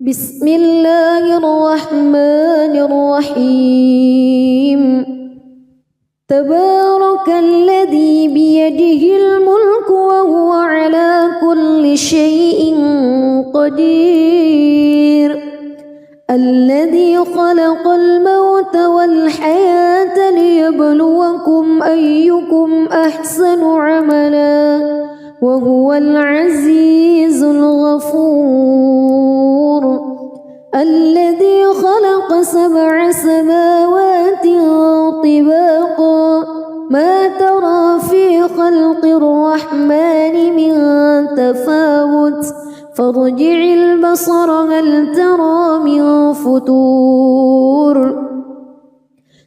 بسم الله الرحمن الرحيم تبارك الذي بيده الملك وهو على كل شيء قدير الذي خلق الموت والحياة ليبلوكم أيكم أحسن عملا وهو العزيز الغفور الذي خلق 7 سماوات طباقا ما ترى في خلق الرحمن من تفاوت فارجع البصر هل ترى من فتور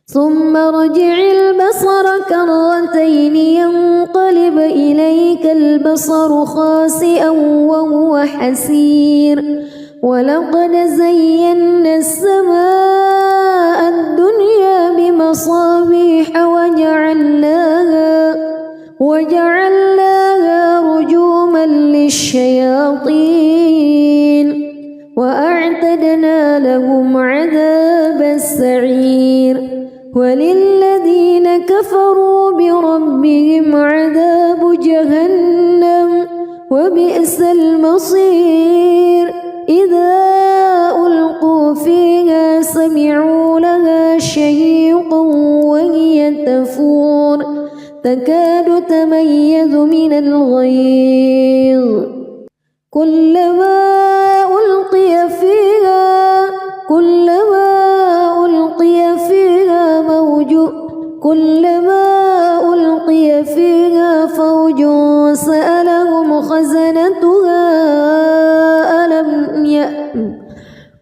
ثم ارجع البصر كرتين ينقلب إليك البصر خاسئا وهو حسير ولقد زينا السماء الدنيا بمصابيح وجعلناها رجوما للشياطين وأعتدنا لهم عذاب السعير وللذين كفروا بربهم عذاب جهنم وبئس المصير إذا ألقوا فيها سمعوا لها شهيقا وهي تفور تكاد تميز من الغيظ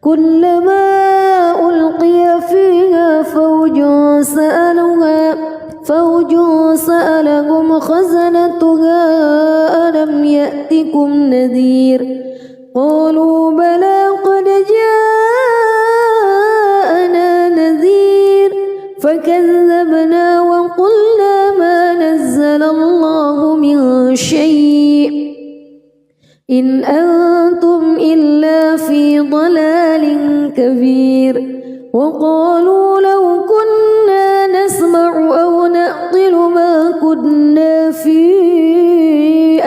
كلما ألقي فيها فوج سألهم خزنتها ألم يأتكم نذير قالوا بلى قد جاءنا نذير فكذبنا وقلنا ما نزل الله من شيء إن أنتم إلا في ضلال كبير وقالوا لو كنا نسمع أو نعقل ما كنا في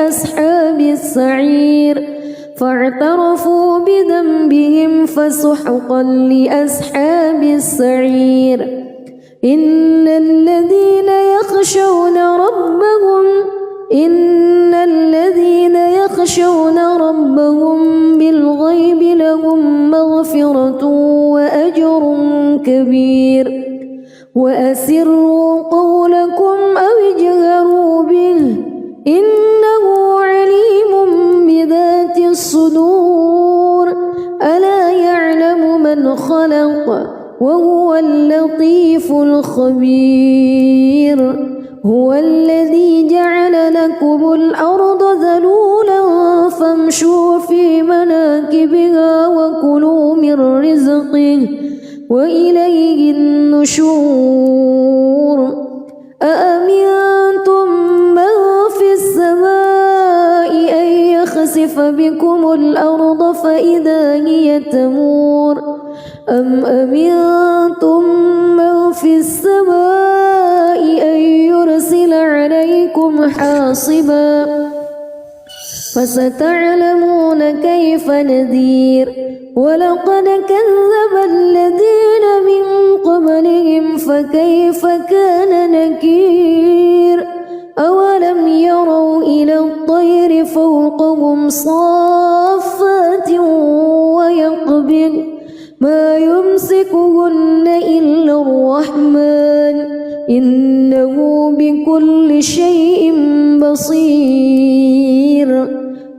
أصحاب السعير فاعترفوا بذنبهم فسحقا لأصحاب السعير إن الذين يخشون ربهم بالغيب لهم مغفرة وأجر كبير وأسروا قولكم أو اجهروا به إنه عليم بذات الصدور ألا يعلم من خلق وهو اللطيف الخبير هو الذي جعل لكم الأرض ذلولا فامشوا في مناكبها وكلوا من رزقه وإليه النشور أأمنتم من في السماء أن يخسف بكم الأرض فإذا هي تمور أم أمنتم من في السماء أن يرسل عليكم حاصبا فستعلمون كيف نذير ولقد كذب الذين من قبلهم فكيف كان نكير أولم يروا إلى الطير فوقهم صافات ويقبض ما يمسكهن إلا الرحمن إنه بكل شيء بصير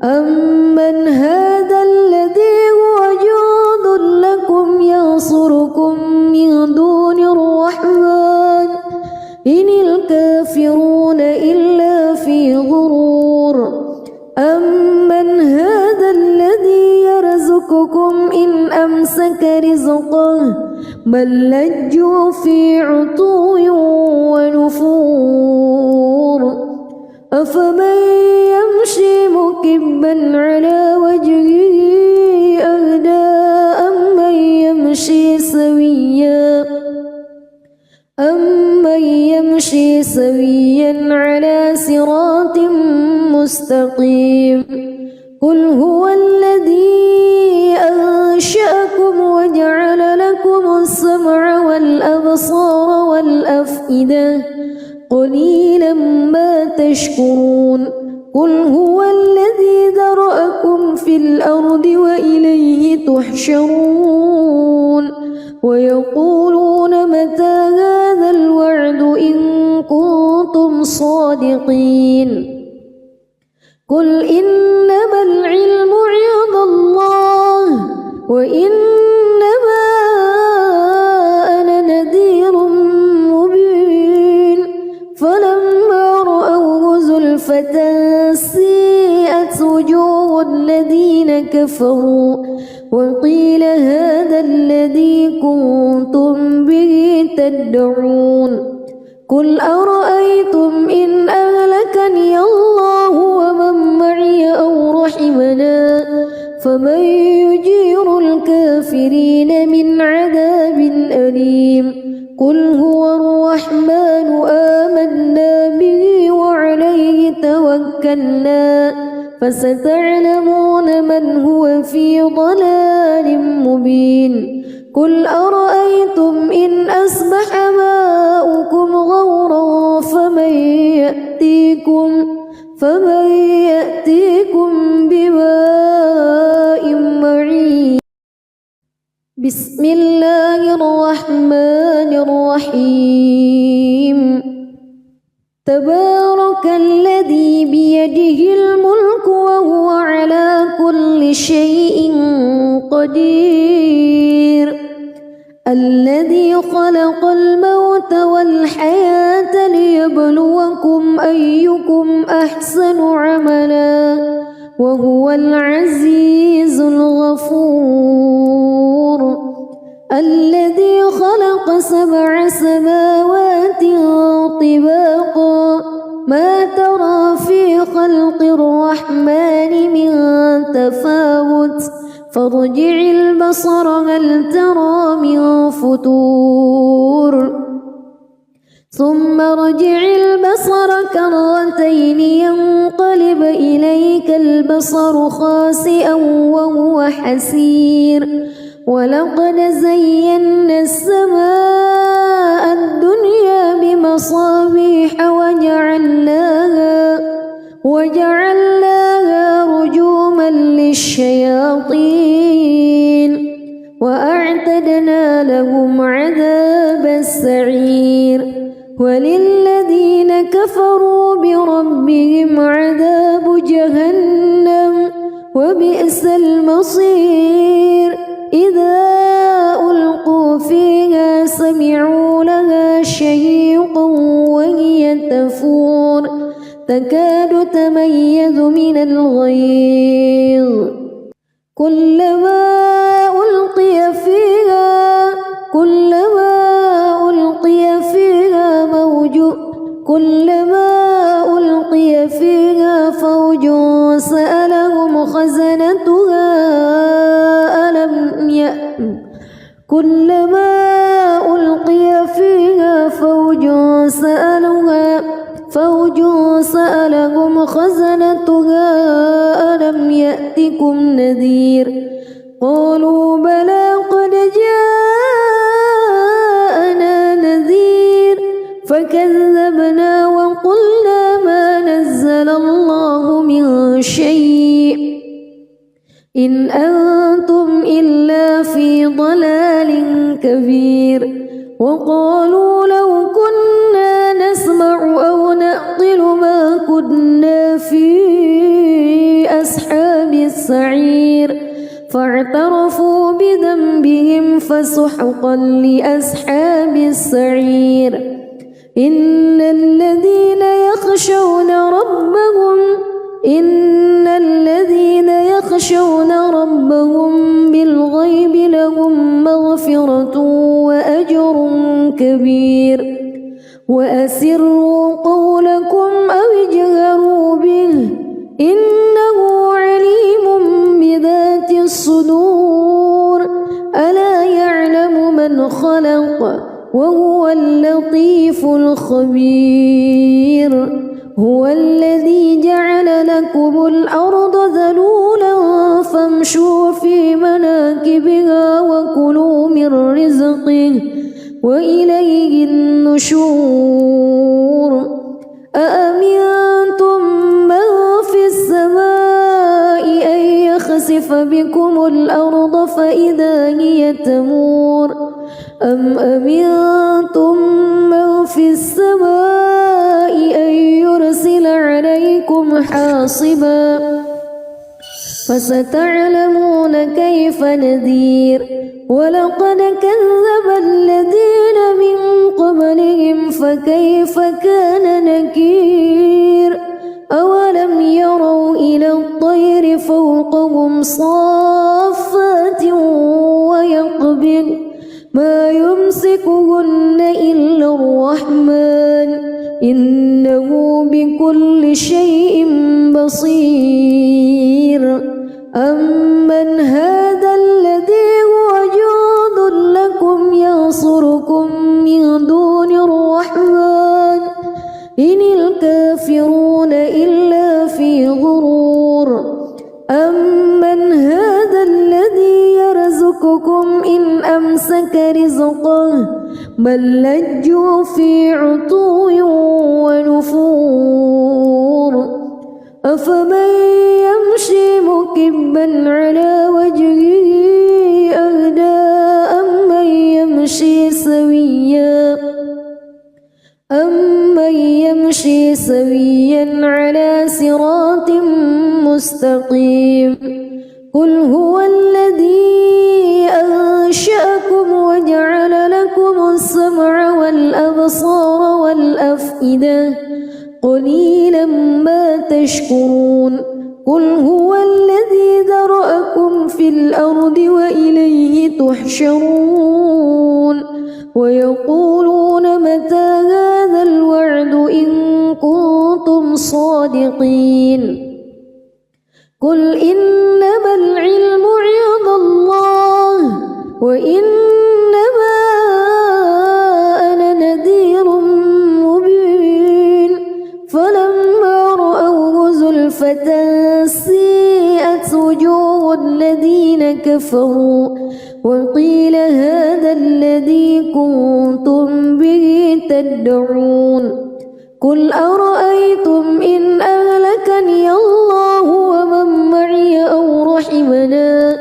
أمن هذا الذي هو جند لكم ينصركم من دون الرحمن إن الكافرون إلا في غرور أمن هذا الذي يرزقكم إن أمسك رزقه بل لجوا في عتو ونفور أفمن يمشي مكبا على وجهه أهدى سويا على صراط مستقيم قل هو الذي أنشأكم وجعل لكم السمع والأبصار والأفئدة قليلا ما تشكرون قل هو الذي ذرأكم في الأرض وإليه تحشرون ويقولون متى هذا الوعد إن كنتم صادقين قل إنما العلم عند الله وإنما أنا نذير مبين فلما رأوه زلفة سيئت وجوه الذين كفروا وقيل هذا الذي كنتم به تدعون قل أرأيتم إن أهلكني الله ومن معي أو رحمنا فمن يجير الكافرين من عذاب أليم قل هو الرحمن آمنا به وعليه توكلنا فستعلمون من هو في ضلال مبين قل أرأيتم إن أصبح ماؤكم غورا فمن يأتيكم بماء معين بسم الله الرحمن الرحيم تبارك الذي بيده الملك وهو على كل شيء قدير الذي خلق الموت والحياة ليبلوكم أيكم أحسن عملا وهو العزيز الغفور الذي خلق 7 سماوات طباقا ما ترى في خلق الرحمن من تفاوت فارجع البصر هل ترى من فتور ثم ارجع البصر كرتين ينقلب إليك البصر خاسئا وهو حسير ولقد زينا السماء الدنيا بمصابيح وجعلناها رجوما للشياطين وأعتدنا لهم عذاب السعير وللذين كفروا بربهم عذاب جهنم وبئس المصير إذا ألقوا فيها سمعوا لها شهيقا وهي تفور تكاد تميز من الغيظ كلما ألقي فيها فوج سألهم خزنتها كلما ألقي فيها فوج سألهم خزنتها ألم يأتكم نذير قالوا بلى قد جاءنا نذير فكذبنا وقلنا ما نزل الله من شيء إن أنتم إلا في ضلال كبير وقالوا لو كنا نسمع أو نعقل ما كنا في أصحاب السعير فاعترفوا بذنبهم فسحقا لأصحاب السعير إن الذين يخشون ربهم بالغيب لهم مغفرة وأجر كبير وأسروا قولكم أو اجهروا به إنه عليم بذات الصدور ألا يعلم من خلق وهو اللطيف الخبير هو الذي جعل لكم الأرض ذلولا فامشوا في مناكبها وكلوا من رزقه وإليه النشور أأمنتم من في السماء أن يخسف بكم الأرض فإذا هي تمور أم أمنتم من في السماء أن يرسل عليكم حاصبا فستعلمون كيف نذير ولقد كذب الذين من قبلهم فكيف كان نكير أولم يروا إلى الطير فوقهم صافات ويقبض ما يمسكهن إلا الرحمن إنه بكل شيء بصير أمن هذا الذي هو جند لكم ينصركم من دون الرحمن إن الكافرون إلا في غرور أمن هذا الذي يرزقكم إن أمسك رزقه بل لجوا في عتو ونفور أفمن يمشي مكبا على وجهه أهدى أمن يمشي سويا على صراط مستقيم قل هو الذي أنشأكم وجعل لكم السمع والأبصار والأفئدة قليلا ما تشكرون قل هو الذي ذرأكم في الأرض وإليه تحشرون ويقولون متى هذا الوعد إن كنتم صادقين قل إنما العلم عند الله وإنما أنا نذير مبين فلما رأوه زلفة سيئت وجوه الذين كفروا وقيل هذا الذي كنتم به تدعون قل أرأيتم إن أهلكني الله ومن معي أو رحمنا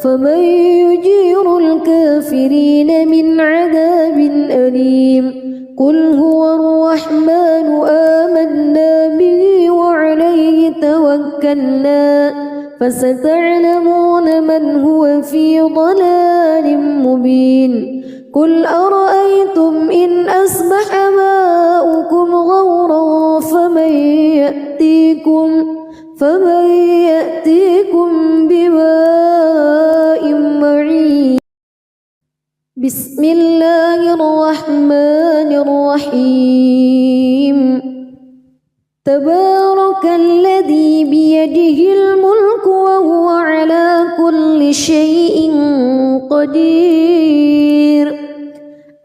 فمن يجير الكافرين من عذاب أليم قل هو الرحمن آمنا به وعليه توكلنا فستعلمون من هو في ضلال مبين قل أرأيتم إن أصبح ماؤكم غورا فمن يأتيكم بماء معين بسم الله الرحمن الرحيم تبارك الذي بيده الملك وهو على كل شيء قدير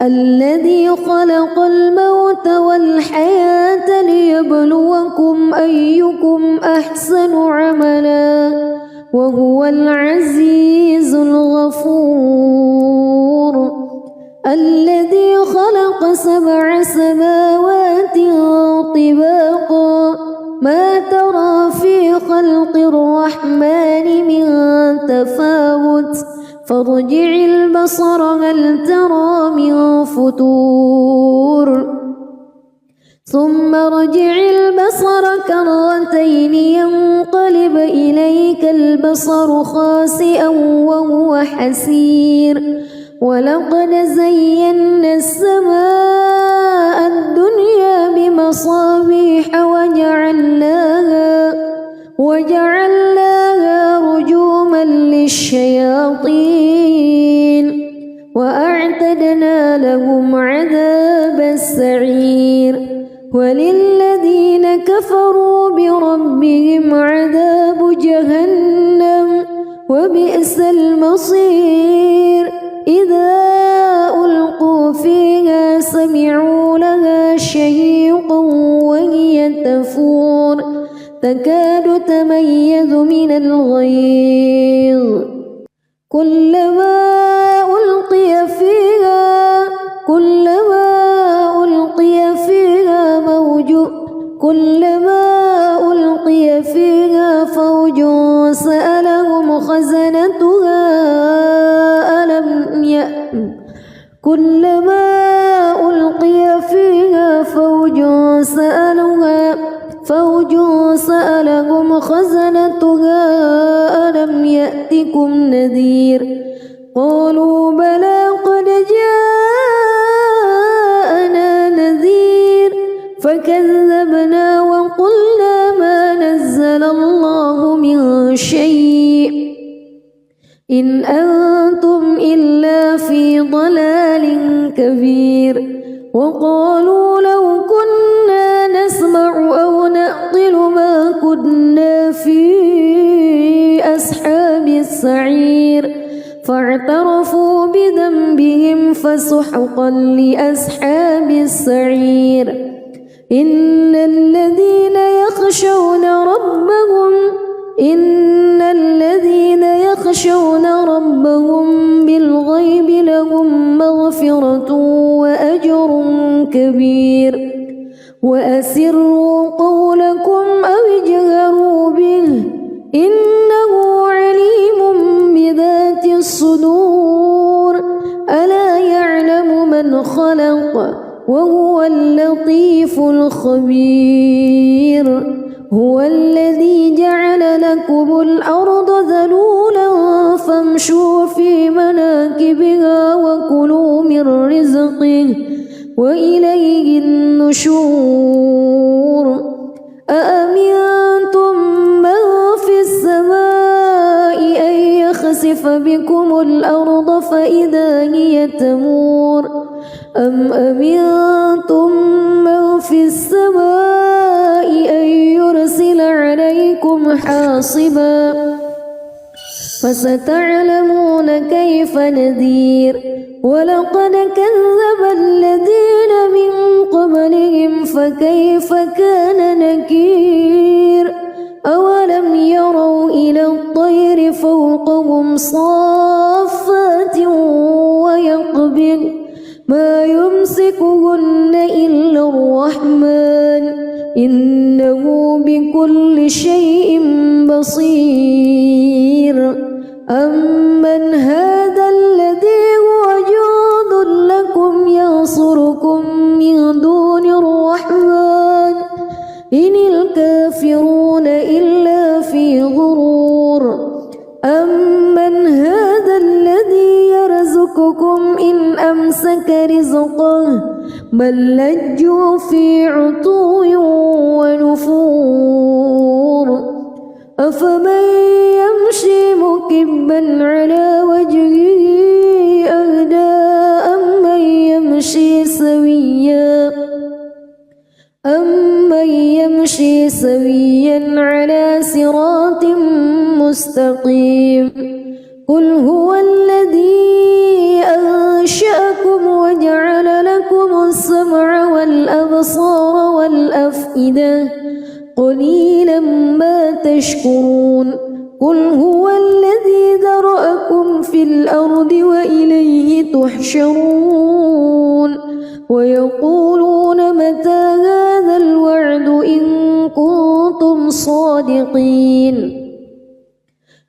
الذي خلق الموت والحياة ليبلوكم أيكم أحسن عملا وهو العزيز الغفور الذي خلق 7 سماوات طباقا ما ترى في خلق الرحمن من تفاوت فارجع البصر هل ترى من فتور ثم ارجع البصر كرتين ينقلب إليك البصر خاسئا وهو حسير ولقد زينا السماء الدنيا بمصابيح وجعلناها رجوما للشياطين وأعتدنا لهم عذاب السعير وللذين كفروا بربهم عذاب جهنم وبئس المصير إذا ألقوا فيها تكاد تميز من الغيظ كلما ألقي فيها فوج سألهم خزنتها ألم يأتكم نذير قالوا بلى قد جاءنا نذير فكذبنا وقلنا ما نزل الله من شيء إن أنتم إلا في ضلال كبير وقالوا لو كنا نسمع أو نعقل ما كنا في أصحاب السعير فاعترفوا بذنبهم فسحقا لأصحاب السعير إن الذين يخشون ربهم بالغيب لهم مغفرة وأجر كبير وأسروا قولكم أو اجهروا به إنه عليم بذات الصدور ألا يعلم من خلق وهو اللطيف الخبير هو الذي جعل لكم الأرض ذلولا فامشوا في مناكبها وكلوا من رزقه وإليه النشور أأمنتم من في السماء أن يخسف بكم الأرض فإذا هي تمور أم أمنتم من في السماء أن يرسل عليكم حاصبا فستعلمون كيف نذير ولقد كذب الذين من قبلهم فكيف كان نكير أولم يروا إلى الطير فوقهم صافات ويقبض ما يمسكهن إلا الرحمن إنه بكل شيء بصير أمن هذا الذي هو جند لكم ينصركم من دون الرحمن إن الكافرون إلا في غرور أمن هذا الذي يرزقكم إن أمسك رزقه بل لجوا في عتو ونفور أفمن يمشي مكبا على وجهه أهدى أمن يمشي سويا على صراط مستقيم قل هو الذي أنشأكم وجعل لكم السمع والأبصار والأفئدة قليلا ما تشكرون قل هو الذي ذرأكم في الأرض وإليه تحشرون ويقولون متى هذا الوعد إن كنتم صادقين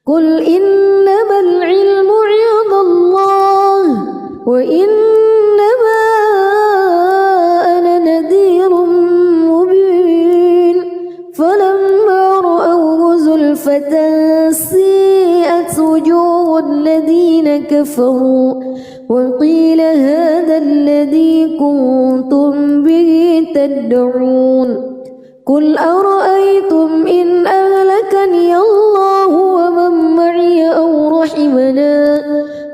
قل إنما العلم عند الله وإنما أنا نذير مبين فلما رأوه زلفة سيئت وجوه الذين كفروا وقيل هذا الذي كنتم به تدعون قل أرأيتم إن أهلكني الله ومن معي أو رحمنا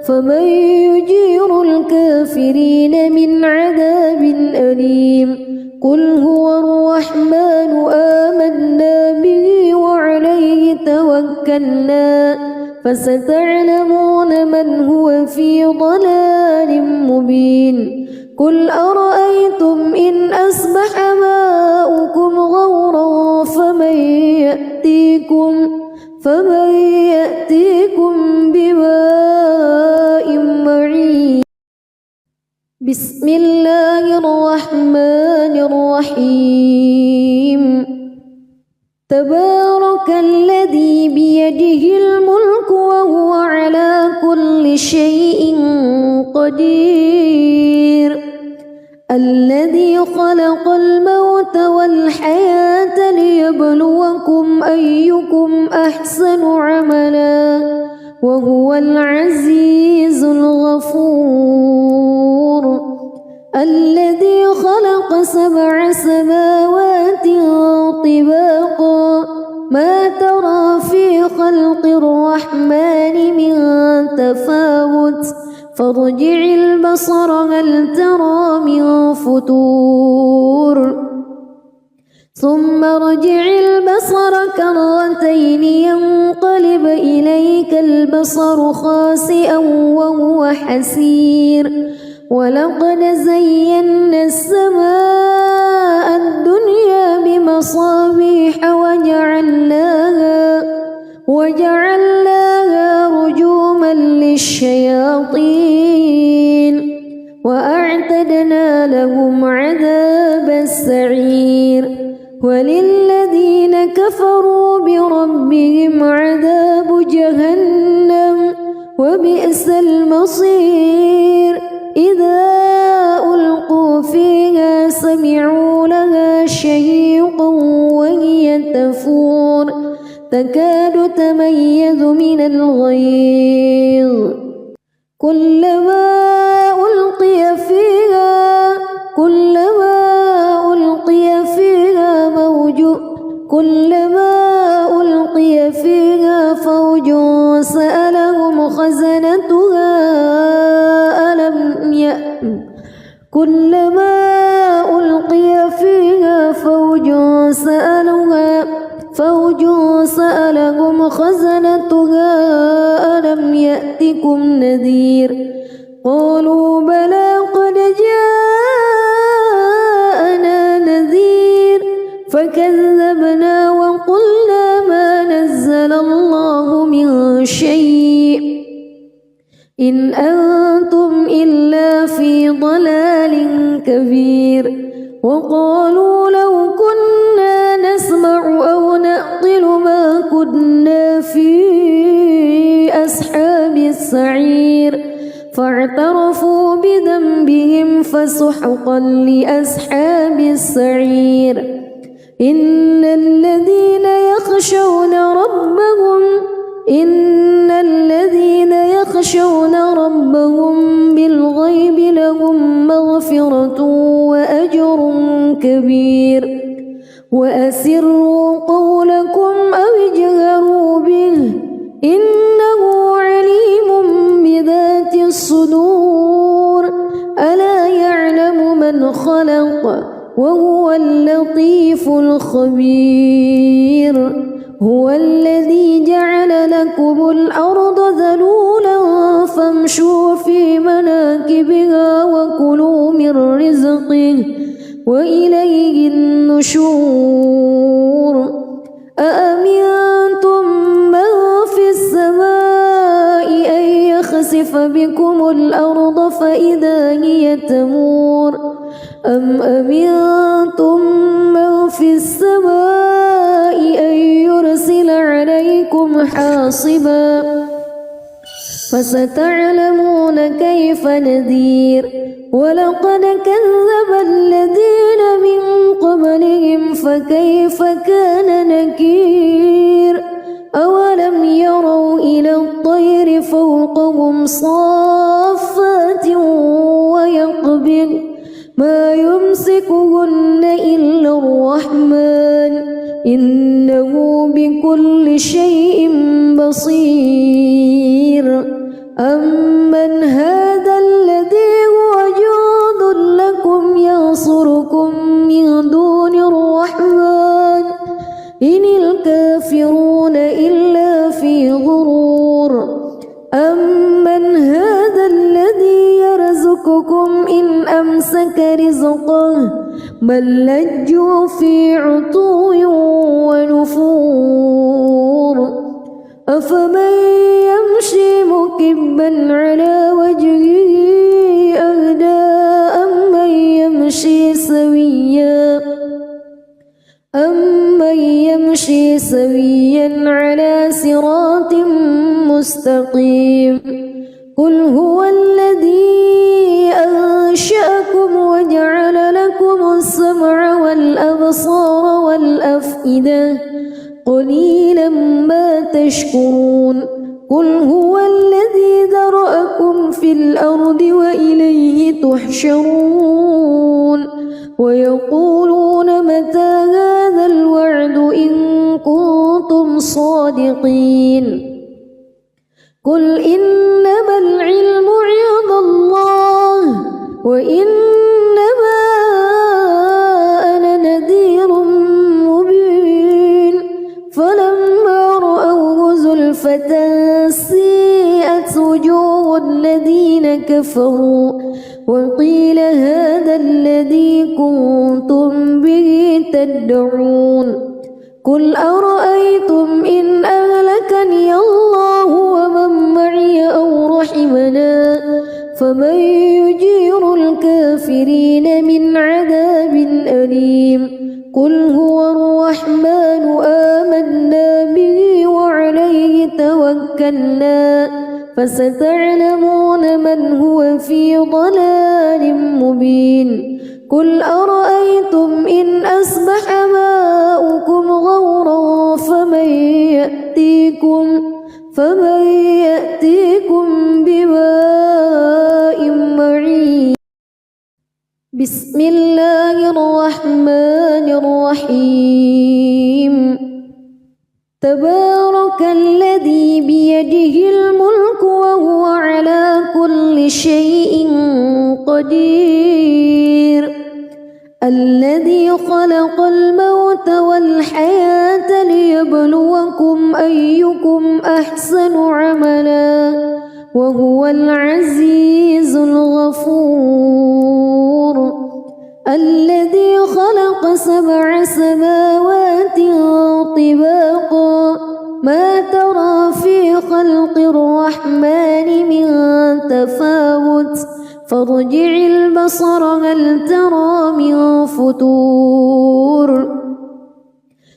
فمن يجير الكافرين من عذاب أليم قل هو الرحمن آمنا به وعليه توكلنا فستعلمون من هو في ضلال مبين قل أرأيتم إن أصبح ماؤكم غورا فمن فمن يأتيكم بماء معين بسم الله الرحمن الرحيم تبارك الذي بيده الملك وهو على كل شيء قدير الذي خلق الموت والحياة ليبلوكم أيكم أحسن عملا وهو العزيز الغفور الذي خلق 7 سماوات طباقا ما ترى في خلق الرحمن من تفاوت فارجع البصر هل ترى من فتور ثم ارجع البصر كرتين ينقلب إليك البصر خاسئا وهو حسير ولقد زينا السماء الدنيا بمصابيح وجعلناها رجوما للشياطين وأعتدنا لهم عذاب السعير وللذين كفروا بربهم عذاب جهنم وبئس المصير إذا ألقوا فيها سمعوا لها شهيقا وهي تفور تكاد تميز من الغيظ كلما ألقي فيها فوج سألهم خزنتها ألم يأتكم نذير قالوا بلى قد جاءنا نذير فكذبنا وقلنا ما نزل الله من شيء إن أنتم إلا في ضلال كبير وقالوا لو كنا نسمع أو نعقل ما كنا في أصحاب السعير فاعترفوا بذنبهم فسحقا لأصحاب السعير إن الذين يخشون ربهم بالغيب لهم مغفرة وأجر كبير وأسروا قولكم أو اجهروا به إنه عليم بذات الصدور ألا يعلم من خلق وهو اللطيف الخبير هو الذي جعل لكم الأرض ذلولا فامشوا في مناكبها وكلوا من رزقه وإليه النشور أأمنتم من في السماء أن يخسف بكم الأرض فإذا هي تمور أم أمنتم من في السماء أن يرسل عليكم حاصبا فستعلمون كيف نذير ولقد كذب الذين من قبلهم فكيف كان نكير أولم يروا إلى الطير فوقهم صافات ويقبض ما يمسكهن إلا الرحمن إنه بكل شيء بصير أمن هذا الذي هو جند لكم ينصركم من دون الرحمن إن الكافرون إلا في غرور أمن هذا الذي يرزقكم إن أمسك رزقه بل لجوا في عتو ونفور أفمن يمشي مكبا على وجهه أهدى أمن يمشي سويا على صراط مستقيم قل هو الذي أنشأكم وجعل لكم السمع والأبصار والأفئدة قليلا ما تشكرون قل هو الذي ذرأكم في الأرض وإليه تحشرون ويقولون متى هذا الوعد إن كنتم صادقين قل إنما العلم عند الله وإنما أنا نذير مبين فلما رأوه زلفة سيئت وجوه الذين كفروا وقيل هذا الذي كنتم به تدعون قل أرأيتم إن أهلكني الله ومن معي أو رحمنا فمن يجير الكافرين من عذاب أليم قل هو الرحمن آمنا به وعليه توكلنا فستعلمون من هو في ضلال مبين قل أرأيتم إن أصبح ماؤكم غورا فمن يأتيكم بماء معين بسم الله الرحمن الرحيم تبارك الذي بيده الملك وهو على كل شيء قدير الذي خلق الموت والحياة ليبلوكم أيكم أحسن عملا وهو العزيز الغفور الذي خلق 7 سماوات طباقا ما ترى في خلق الرحمن من تفاوت فارجع البصر هل ترى من فتور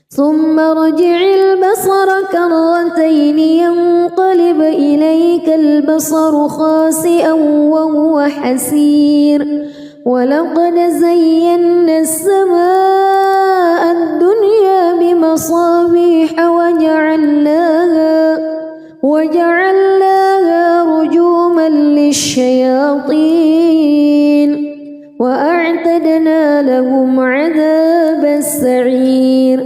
ثم ارجع البصر كرتين ينقلب إليك البصر خاسئا وهو حسير ولقد زينا السماء الدنيا بمصابيح وجعلناها رجوما للشياطين وأعتدنا لهم عذاب السعير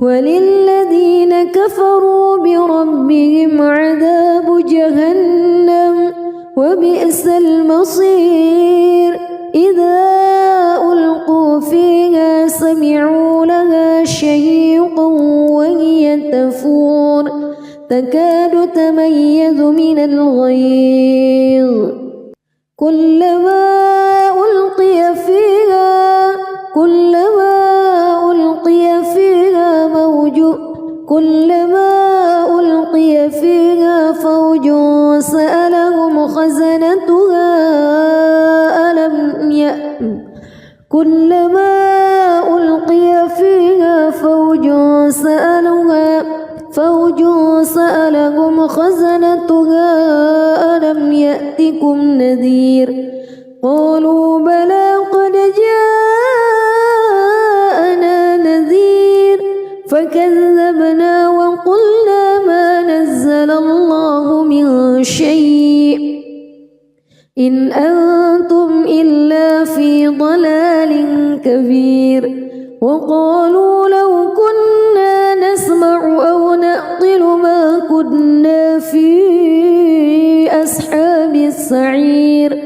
وللذين كفروا بربهم عذاب جهنم وبئس المصير إذا ألقوا فيها سمعوا لها شهيقا وهي تفور تكاد تميز من الغيظ كلما ألقي فيها فوج سألهم خزنتها ألم يأتكم نذير قالوا بلى قد جاءنا نذير فكذبنا وقلنا ما نزل الله من شيء إن أنتم إلا في ضلال كبير وقالوا لو كنا نسمع أو نعقل ما كنا في أصحاب السعير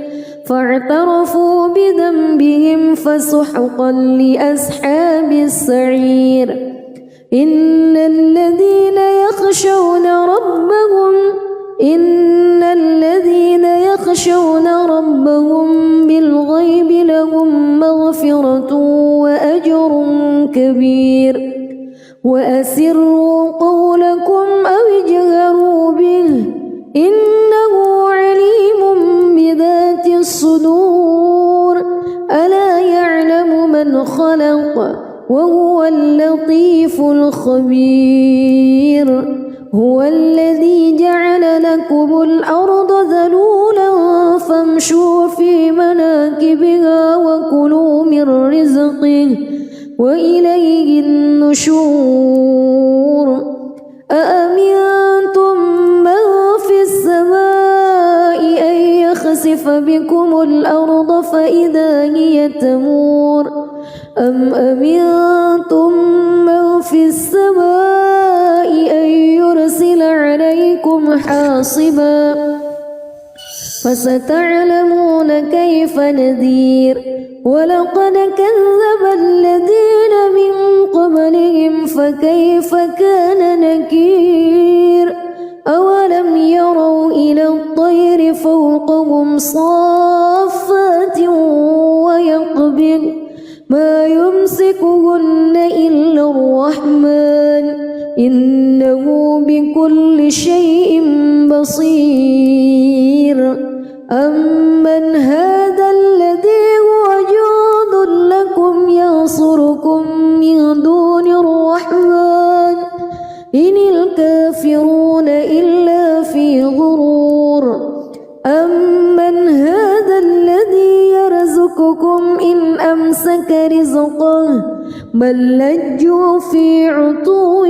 فاعترفوا بذنبهم فسحقا لأصحاب السعير إن الذين يخشون ربهم بالغيب لهم مغفرة وأجر كبير وأسروا قولكم أو اجهروا إنه عليم بذات الصدور ألا يعلم من خلق وهو اللطيف الخبير هو الذي جعل لكم الأرض ذلولا فامشوا في مناكبها وكلوا من رزقه وإليه النشور أأمنتم من في السماء أن يخسف بكم الأرض فإذا هي تمور أم أمنتم من في السماء أن يرسل عليكم حاصبا فستعلمون كيف نذير ولقد كذب الذين من قبلهم فكيف كان نكير أولم يروا إلى الطير فوقهم صافات ويقبض ما يمسكهن إلا الرحمن إنه بكل شيء بصير أمن هذا الذي هو جند لكم ينصركم من دون الرحمن إن الكافرون إلا في غرور أمن هذا الذي يرزقكم إن أمسك رزقه بل لجوا في عتو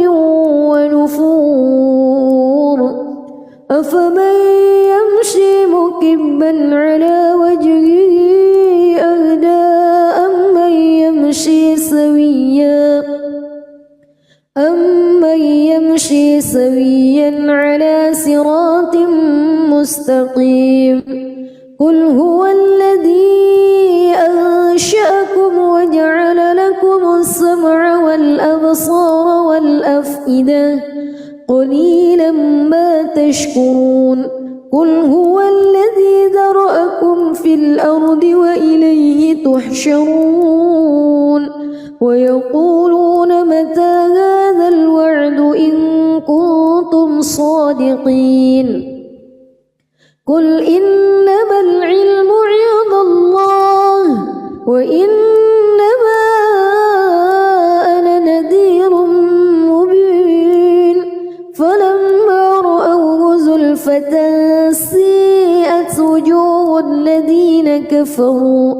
ونفور أفمن يمشي مكبا على وجهه أهدى أمن يمشي سويا على صراط مستقيم قل هو الذي أنشأكم وجعل لكم السمع والأبصار والأفئدة قليلا ما تشكرون قل هو الذي ذرأكم في الأرض وإليه تحشرون ويقولون متى هذا الوعد إن كنتم صادقين قل إنما العلم عند الله وإنما أنا نذير مبين فلما رأوه زلفة سيئت وجوه الذين كفروا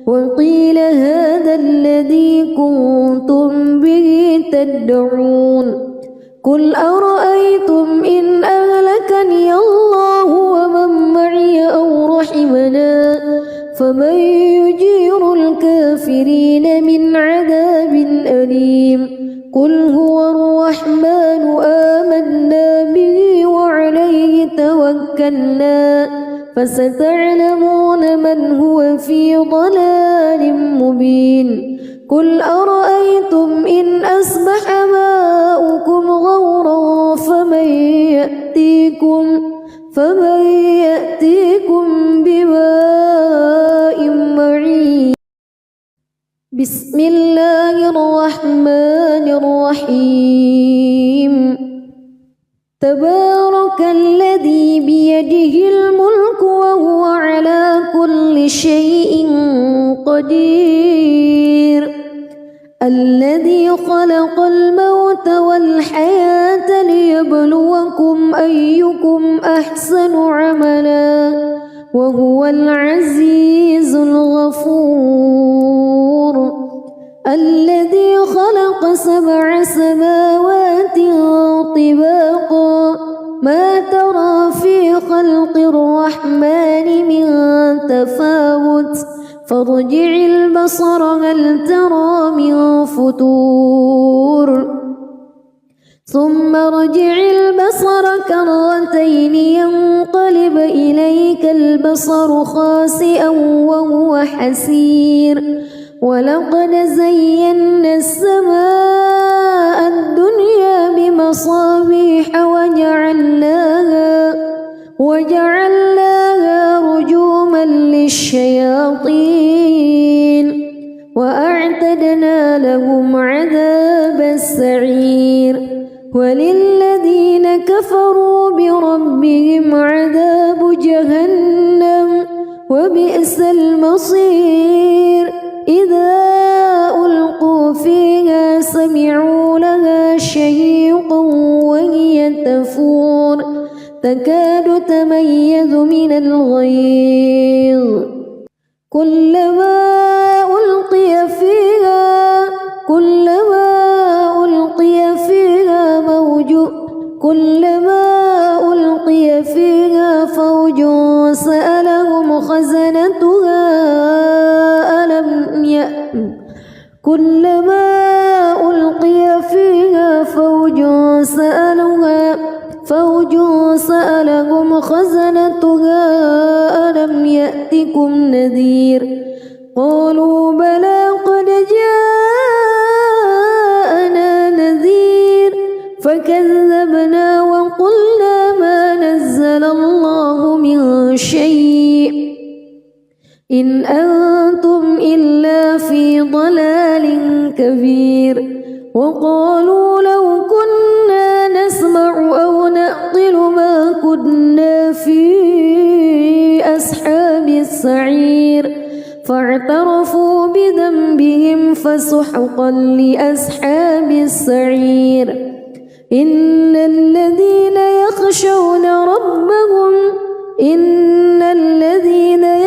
وقيل هذا الذي كنتم به تدعون قل أرأيتم إن أهلكني الله ومن معي أو رحمنا فمن يجير الكافرين من عذاب أليم قل هو الرحمن آمنا به وعليه توكلنا فستعلمون من هو في ضلال مبين قل أرأيتم إن أصبح ماؤكم غورا فمن يأتيكم بماء معين بسم الله الرحمن الرحيم تبارك الذي بيده الملك وهو على كل شيء قدير الذي خلق الموت والحياة ليبلوكم أيكم أحسن عملا وهو العزيز الغفور الذي خلق 7 سماوات طباقا ما ترى في خلق الرحمن من تفاوت فارجع البصر هل ترى من فتور ثم ارجع البصر كرتين ينقلب إليك البصر خاسئا وهو حسير ولقد زينا السماء الدنيا بمصابيح وجعلناها رجوما للشياطين وأعتدنا لهم عذاب السعير وللذين كفروا بربهم وبئس المصير إذا ألقوا فيها سمعوا لها شهيقا وهي تفور تكاد تميز من الغيظ كلما ألقي فيها فوج سألهم خزنتها ألم يأتكم نذير قالوا بلى قد جاءنا نذير فكذبنا وقلنا ما نزل الله من شيء إن أنتم إلا في ضلال كبير وقالوا لو كنا نسمع أو نعقل ما كنا في أصحاب السعير فاعترفوا بذنبهم فسحقا لأصحاب السعير إن الذين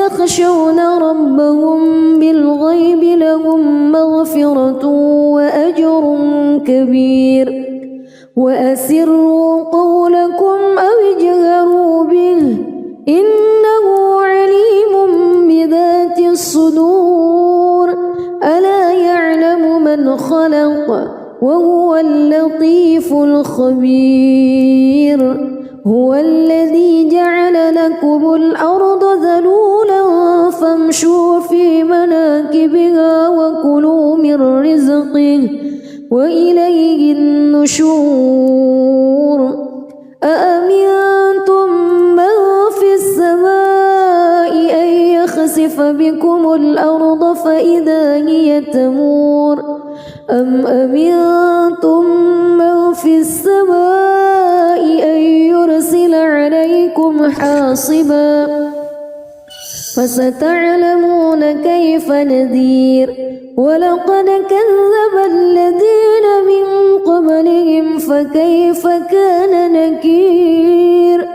يخشون ربهم بالغيب لهم مغفرة وأجر كبير وأسروا قولكم أو اجهروا به إنه عليم بذات الصدور ألا يعلم من خلق وهو اللطيف الخبير هو الذي جعل لكم الأرض ذلولا فامشوا في مناكبها وكلوا من رزقه وإليه النشور أأمنتم من في السماء أن يخسف بكم الأرض فإذا هي تمور أم أمنتم من في السماء أن يرسل عليكم حاصبا فستعلمون كيف نذير ولقد كذب الذين من قبلهم فكيف كان نكير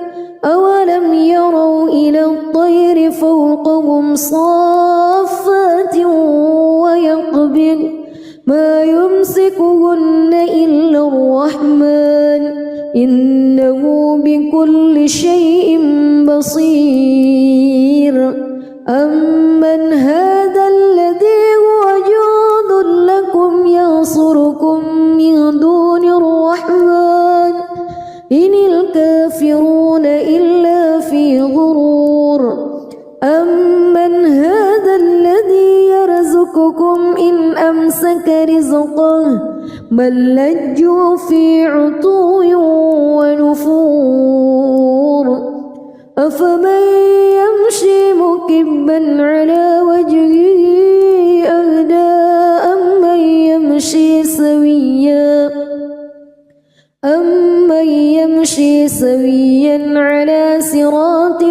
أولم يروا إلى الطير فوقهم صافات ويقبض ما يمسكهن إلا الرحمن إنه بكل شيء بصير أمن هذا الذي هو جند لكم ينصركم من دون الرحمن إن الكافرون إلا في غرور أمن هذا الذي يرزقكم إن أمسك رزقه بل لجوا في عتو ونفور أفمن يمشي مكبا على وجهه أهدى أمن يمشي سويا على صراط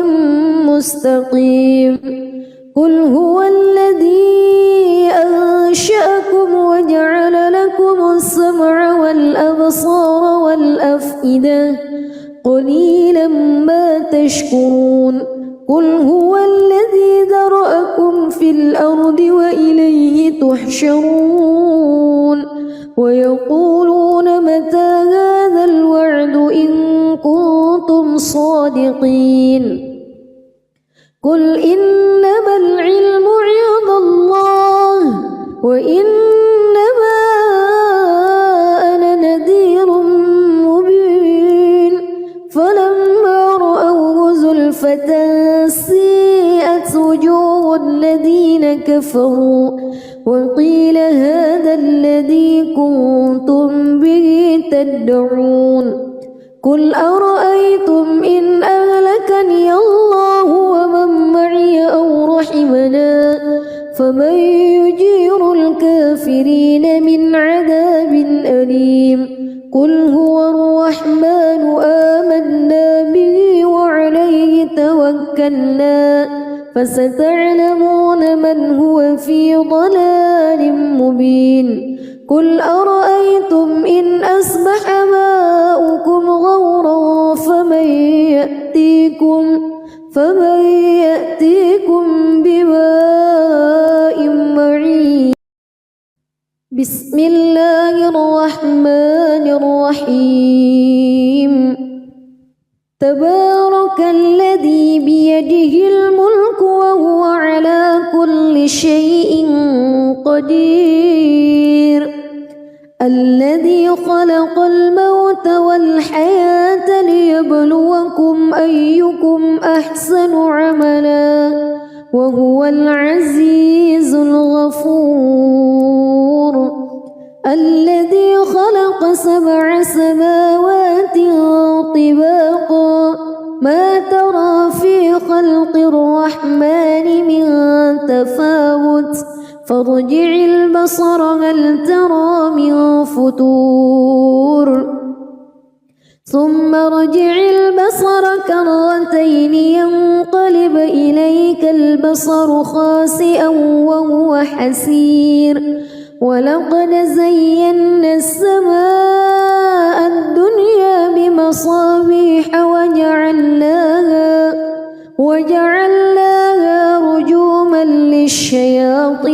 مستقيم قل هو الذي أنشأكم وجعل لكم السمع والأبصار والأفئدة قليلا ما تشكرون قل هو الذي ذرأكم في الأرض وإليه تحشرون ويقولون متى هذا الوعد إن كنتم صادقين قل إنما العلم عند الله وإنما أنا نذير مبين فلما رأوه زلفة سيئت وجوه الذين كفروا وقيل هذا الذي كنتم به تدعون قل أرأيتم إن أهلكني الله ومن معي أو رحمنا فمن يجير الكافرين من عذاب أليم قل هو الرحمن آمنا به وعليه توكلنا فستعلمون من هو في ضلال مبين قل أرأيتم إن أصبح ماؤكم غورا فمن يأتيكم بماء معين بسم الله الرحمن الرحيم تبارك الذي بيده الملك وهو على كل شيء قدير الذي خلق الموت والحياة ليبلوكم أيكم أحسن عملا وهو العزيز الغفور الذي خلق 7 سماوات طباقا ما ترى في خلق الرحمن من تفاوت فارجع البصر هل ترى من فطور ثم ارجع البصر كرتين ينقلب إليك البصر خاسئا وهو حسير ولقد زينا السماء الدنيا بمصابيح وجعلناها رجوما للشياطين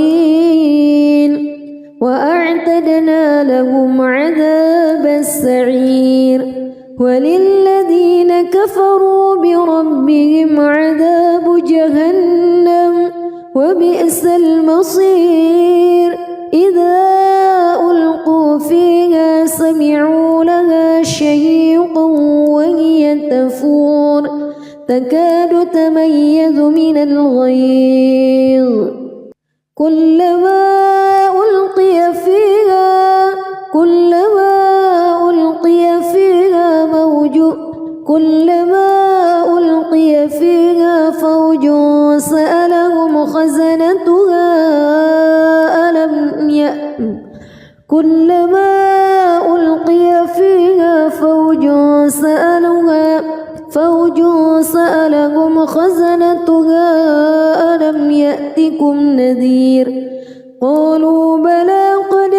وأعتدنا لهم عذاب السعير وللذين كفروا بربهم عذاب جهنم وبئس المصير إذا ألقوا فيها سمعوا لها شهيقا وهي تفور تكاد تميز من الغيظ كلما ألقي فيها فوج سألهم خزنتها كلما ألقي فيها فوج سألهم خزنتها ألم يأتكم نذير قالوا بلى قد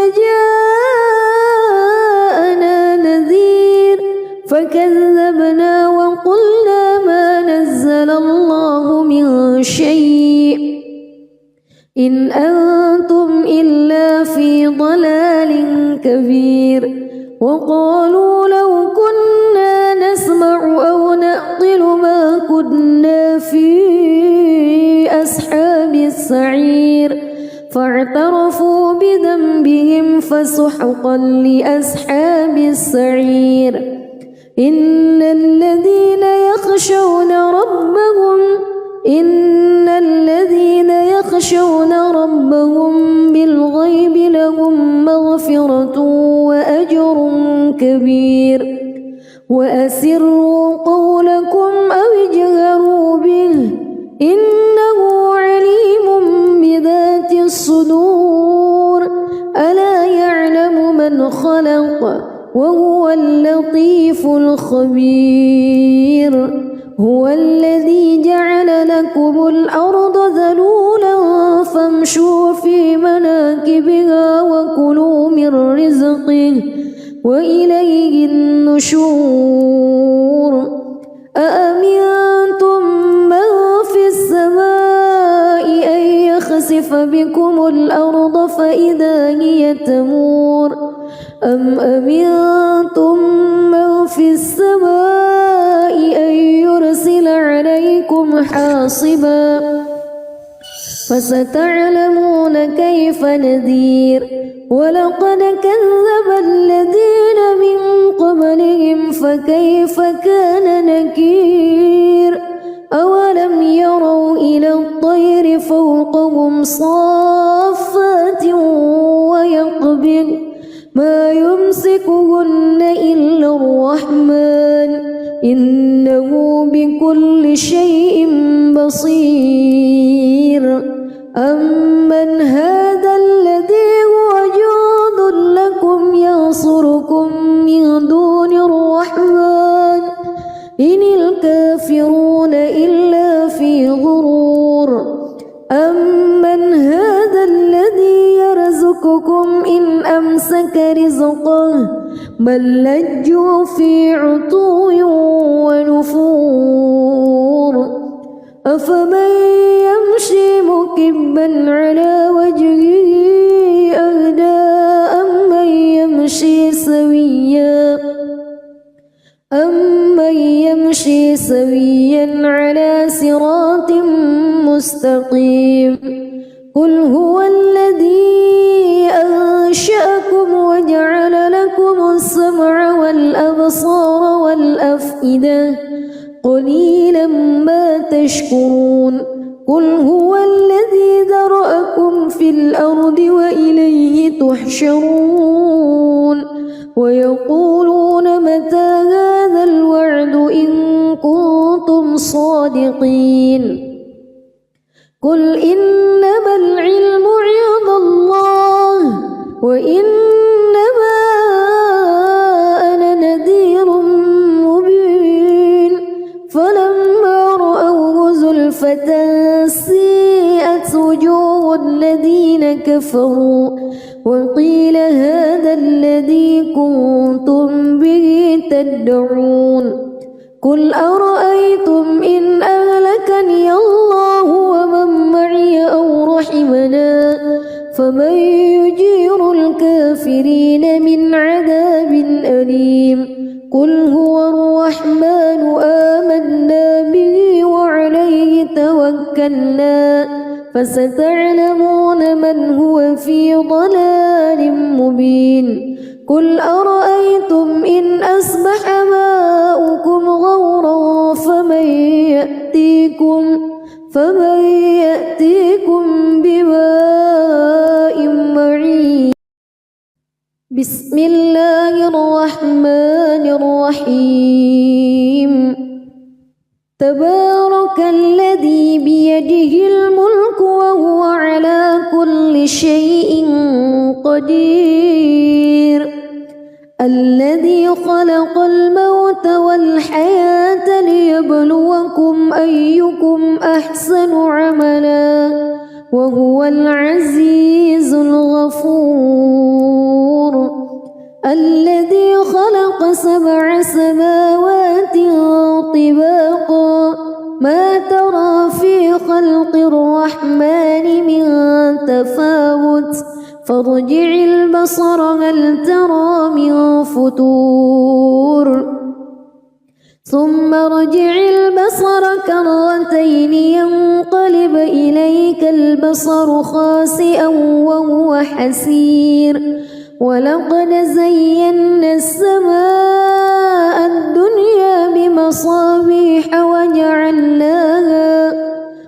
جاءنا نذير فكذبنا وقلنا ما نزل الله من شيء إن أنتم إلا في ضلال كبير وقالوا لو كنا نسمع أو نعقل ما كنا في أصحاب السعير فاعترفوا بذنبهم فسحقا لأصحاب السعير إن الذين يخشون ربهم بالغيب لهم مغفرة وأجر كبير وأسروا قولكم أو اجهروا به إنه عليم بذات الصدور ألا يعلم من خلق وهو اللطيف الخبير هو الذي جعل لكم الأرض ذلولا فامشوا في مناكبها وكلوا من رزقه وإليه النشور أأمنتم من في السماء أن يخسف بكم الأرض فإذا هي تمور أم أمنتم من في السماء أن يرسل عليكم حاصبا فستعلمون كيف نذير ولقد كذب الذين من قبلهم فكيف كان نكير أولم يروا إلى الطير فوقهم صافات ويقبض ما يمسكهن إلا الرحمن إنه بكل شيء بصير أمن هذا الذي هو جند لكم ينصركم من دون الرحمن إن الكافرون إلا في غرور بل لجوا في عتو ونفور أفمن يمشي مكبا على وجهه أهدى أمن يمشي سويا على صراط مستقيم قل هو الذي أنشأكم وجعل لكم السمع والأبصار والأفئدة قليلا ما تشكرون قل هو الذي ذرأكم في الأرض وإليه تحشرون ويقولون متى هذا الوعد إن كنتم صادقين قل إنما العلم عند الله وإنما أنا نذير مبين فلما رأوه زلفة سيئت وجوه الذين كفروا وقيل هذا الذي كنتم به تدعون قل أرأيتم إن أهلكني الله ومن معي أو رحمنا فمن يجير الكافرين من عذاب أليم قل هو الرحمن آمنا به وعليه توكلنا فستعلمون من هو في ضلال مبين قل أرأيتم إن أصبح ماؤكم غورا فمن يأتيكم بماء معين بسم الله الرحمن الرحيم تبارك الذي بيده الملك وهو على كل شيء قدير الذي خلق الموت والحياة ليبلوكم أيكم أحسن عملا وهو العزيز الغفور الذي خلق 7 سماوات طباقا ما ترى في خلق الرحمن من تفاوت فارجع البصر هل ترى من فطور ثم ارجع البصر كرتين ينقلب إليك البصر خاسئا وهو حسير ولقد زينا السماء الدنيا بمصابيح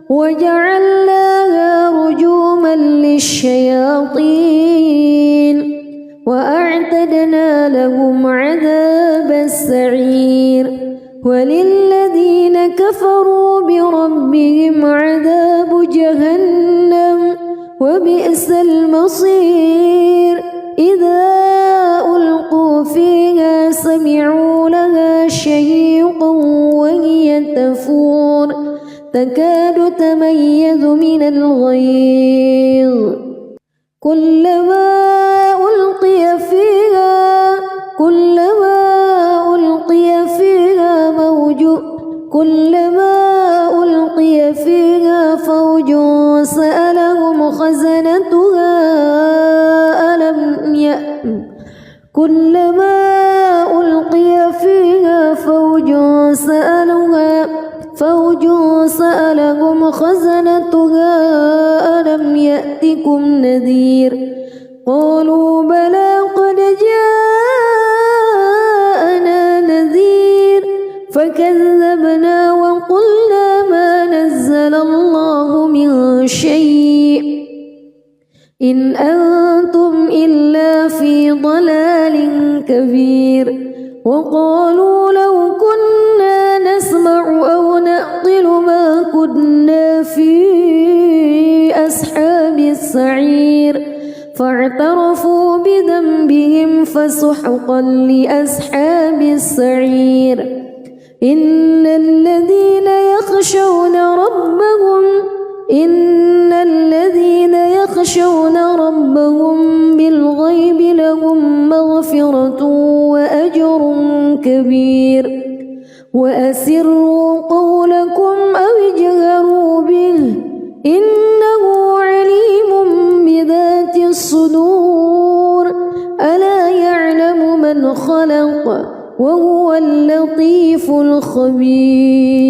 وجعلناها رجوما للشياطين وأعتدنا لهم عذاب السعير وللذين كفروا بربهم عذاب جهنم وبئس المصير إذا ألقوا فيها سمعوا لها شهيقا وهي تفور تكاد تميز من الغيظ كلما ألقي فيها فوج سألهم خزنتها ألم يأتكم نذير قالوا بلى قد جاءنا نذير فكذبنا وقلنا ما نزل الله من شيء إن أنتم إلا في ضلال كبير وقالوا لو كنا نسمع أو نعقل ما كنا في أصحاب السعير فاعترفوا بذنبهم فسحقا لأصحاب السعير إن الذين يخشون ربهم بالغيب لهم مغفرة كبير وأسروا قولكم أو اجهروا به إنه عليم بذات الصدور ألا يعلم من خلق وهو اللطيف الخبير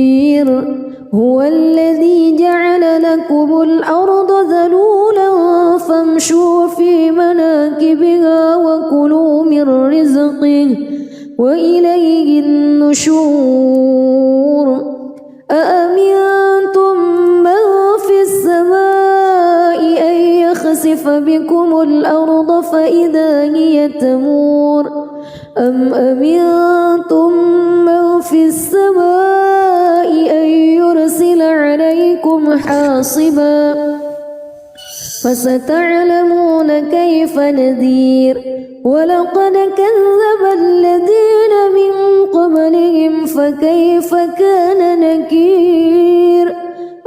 هو الذي جعل لكم الأرض ذلولا فامشوا في مناكبها وكلوا من رزقه وإليه النشور أأمنتم من في السماء أن يخسف بكم الأرض فإذا هي تمور أم أمنتم من في السماء أن يرسل عليكم حاصبا فستعلمون كيف نذير ولقد كذب الذين من قبلهم فكيف كان نكير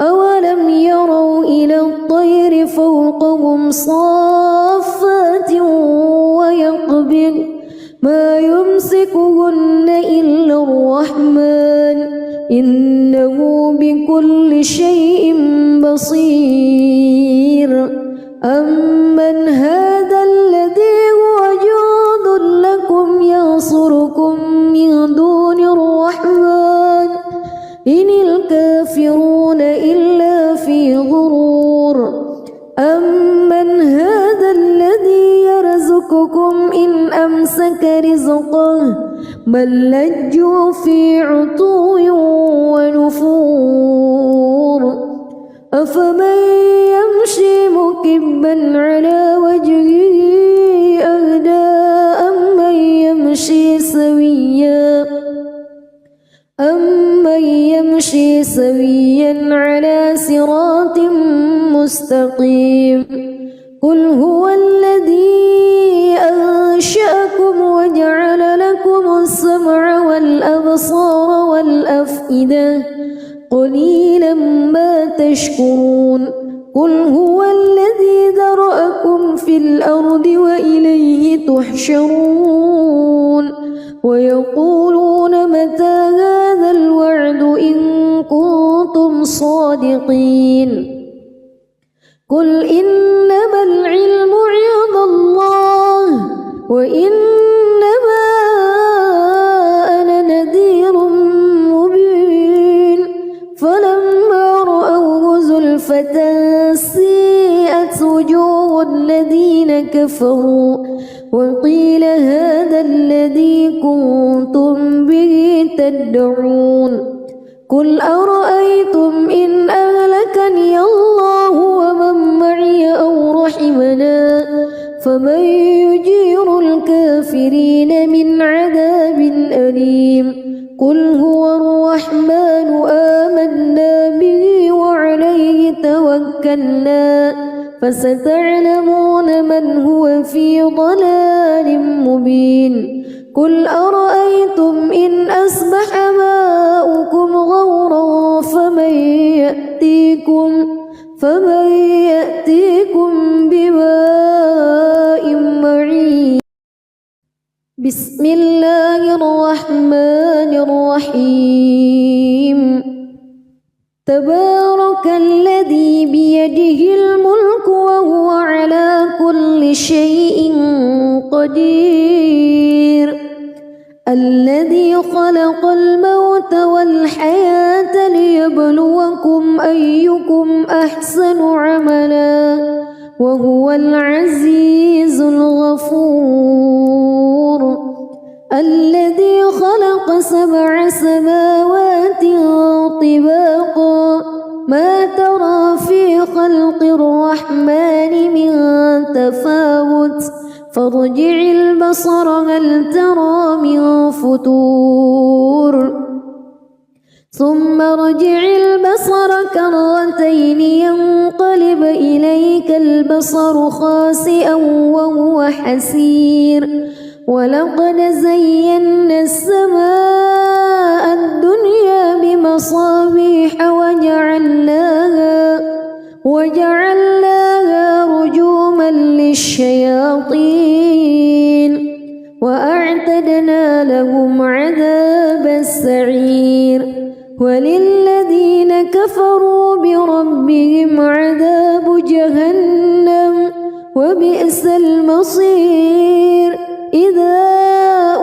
أولم يروا إلى الطير فوقهم صافات ويقبض ما يمسكهن إلا الرحمن إنه بكل شيء بصير أمن هذا الذي هو جند لكم ينصركم من دون الرحمن إن الكافرون إلا في غرور أمن هذا الذي يرزقكم إن أمسك رزقه بل لجوا في عتو ونفور أفمن يمشي مكبا على وجهه أهدى أمن يمشي سويا على صراط مستقيم قل هو الذي أنشأكم وجعل لكم السمع والأبصار والأفئدة قليلا ما تشكرون قل هو الذي ذرأكم في الأرض وإليه تحشرون ويقولون متى هذا الوعد إن كنتم صادقين قل إنما العلم عند الله وإنما أنا نذير مبين فلما رأوه زلفة سيئت وجوه الذين كفروا وقيل هذا الذي كنتم به تدعون قل أرأيتم إن أهلكني الله ومن معي أو رحمنا فمن يجير الكافرين من عذاب أليم قل هو الرحمن آمنا به وعليه توكلنا فستعلمون من هو في ضلال مبين قل أرأيتم إن أصبح ماؤكم غورا فمن يأتيكم بماء معين بسم الله الرحمن الرحيم تبارك الذي بيده الملك وهو على كل شيء قدير الذي خلق الموت والحياة ليبلوكم أيكم أحسن عملا وهو العزيز الغفور الذي خلق 7 سماوات طباقا ما ترى في خلق الرحمن من تفاوت فارجع البصر هل ترى من فتور ثم ارجع البصر كرتين ينقلب إليك البصر خاسئا وهو حسير ولقد زينا السماء الدنيا بمصابيح وجعلناها رجوما للشياطين وأعتدنا لهم عذابا وبئس المصير إذا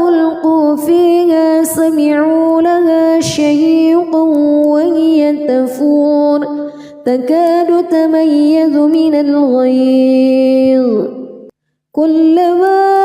ألقوا فيها سمعوا لها شهيقا وهي تفور تكاد تميز من الغيظ كلما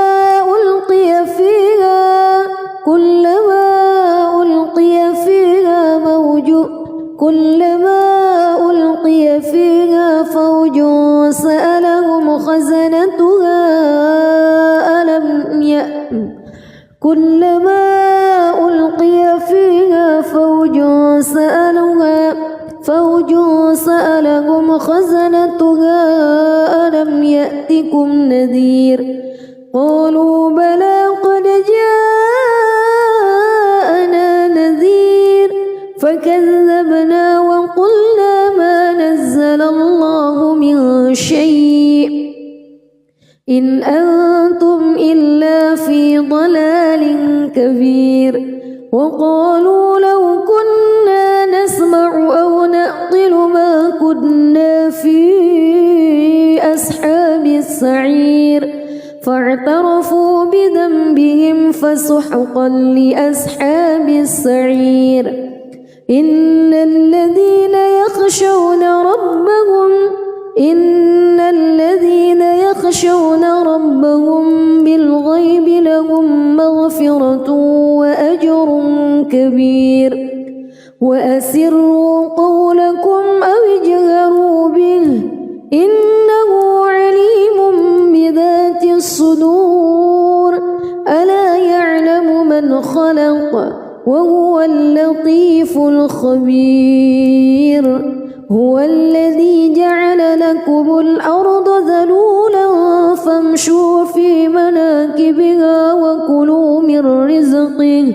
ألقي فيها فوج سألهم خزنتها ألم يأتكم نذير قالوا بلى قد جاءنا نذير فكذبنا وقلنا ما نزل الله من شيء إن أنتم إلا في ضلال كبير وقالوا لو كنا نسمع أو نعقل ما كنا في أصحاب السعير فاعترفوا بذنبهم فسحقا لأصحاب السعير إن الذين يخشون ربهم بالغيب لهم مغفرة وأجر كبير وأسروا قولكم أو اجهروا به إنه عليم بذات الصدور ألا يعلم من خلق وهو اللطيف الخبير هو الذي جعل لكم الأرض ذلولا فامشوا في مناكبها وكلوا من رزقه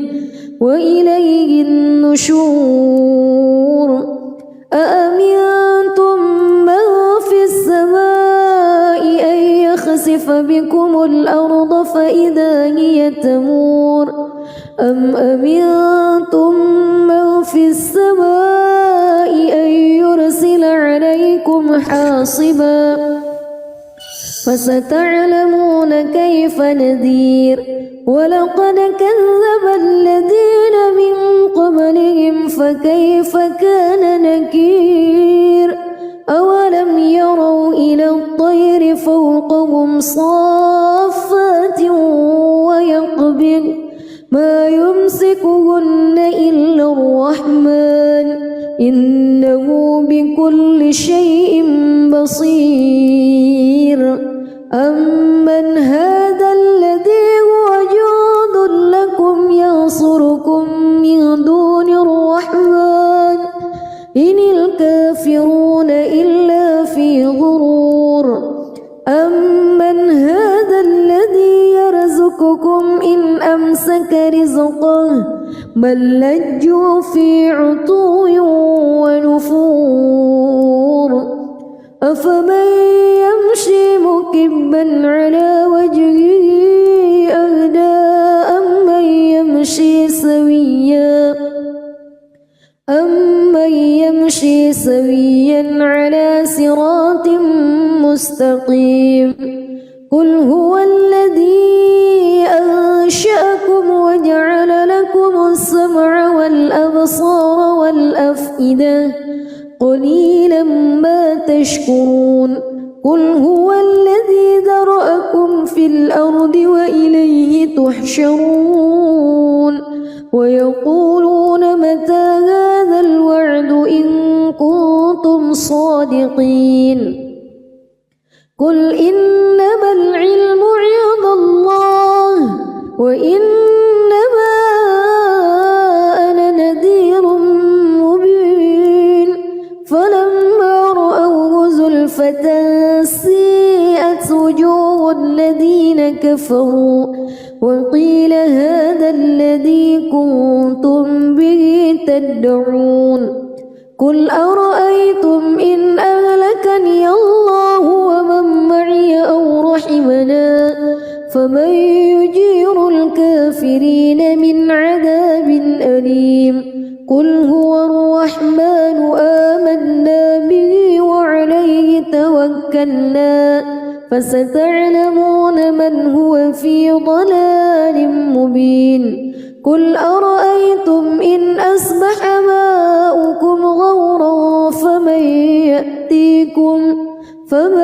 وإليه النشور أأمنتم من في السماء أن يخسف بكم الأرض فإذا هي تمور أم أمنتم من في السماء أن يرسل عليكم حاصبا فستعلمون كيف نذير ولقد كذب الذين من قبلهم فكيف كان نكير أولم يروا إلى الطير فوقهم صافات ويقبض ما يمسكهن إلا الرحمن إنه بكل شيء بصير أمن هذا الذي هو جند لكم ينصركم من دون الرحمن إن الكافرون إلا في غرور أمن هذا الذي يرزقكم إن أمسك رزقه بل لجوا في عتو ونفور أفمن يمشي مكبا على وجهه أهدى أمن يمشي سويا على صراط مستقيم قل هو الذي أنشأكم وجعل لكم السمع والأبصار والأفئدة قليلا ما تشكرون قل هو الذي ذرأكم في الأرض وإليه تحشرون ويقولون متى هذا الوعد إن كنتم صادقين قل إنما العلم عند الله وإنما أنا نذير مبين فلما رأوه زلفة سيئت وجوه الذين كفروا وقيل هذا الذي كنتم به تدعون قل أرأيتم إن أهلكني الله ومن معي أو رحمنا فمن يجير الكافرين من عذاب أليم قل هو الرحمن آمنا به وعليه توكلنا فستعلمون من هو في ضلال مبين قل أرأيتم إن أصبح ماؤكم غورا فمن